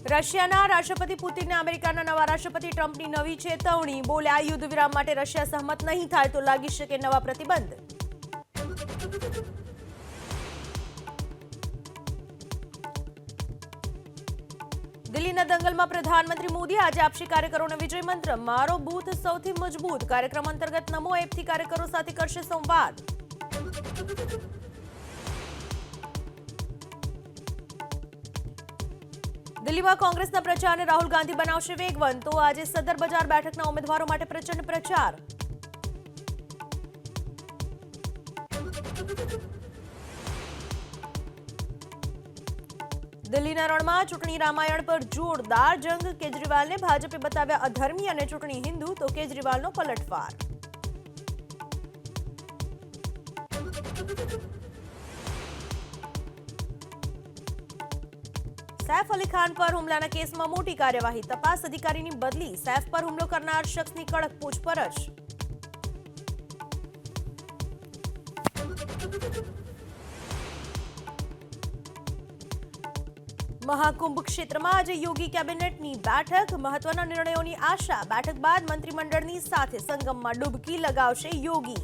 રશિયાના રાષ્ટ્રપતિ પુતિનને અમેરિકાના નવા રાષ્ટ્રપતિ ટ્રમ્પની નવી ચેતવણી. બોલ્યા, યુદ્ધ વિરામ માટે રશિયા સહમત નહીં થાય તો લાગી શકે નવા પ્રતિબંધ. દિલ્હીના દંગલમાં પ્રધાનમંત્રી મોદી આજે આપશે કાર્યકરોને વિજય મંત્ર. મારો બૂથ સૌથી મજબૂત. કાર્યક્રમ અંતર્ગત નમો એપથી કાર્યકરો સાથે કરશે સંવાદ. દિલ્હીમાં કોંગ્રેસના પ્રચારને રાહુલ ગાંધી બનાવશે વેગવંત. તો આજે સદર બજાર બેઠકના ઉમેદવારો માટે પ્રચંડ પ્રચાર. દિલ્હીના રણમાં ચૂંટણી રામાયણ પર જોરદાર જંગ. કેજરીવાલને ભાજપે બતાવ્યા અધર્મી અને ચૂંટણી હિન્દુ, તો કેજરીવાલનો પલટવાર. સૈફ અલી ખાન પર હુમલાના કેસમાં મોટી કાર્યવાહી. તપાસ અધિકારીની બદલી. સૈફ પર હુમલો કરનાર શખ્સની કડક પૂછપરછ. મહાકુંભ ક્ષેત્રમાં આજે યોગી કેબિનેટની બેઠક. મહત્વના નિર્ણયોની આશા. બેઠક બાદ મંત્રીમંડળની સાથે સંગમમાં ડૂબકી લગાવશે યોગી.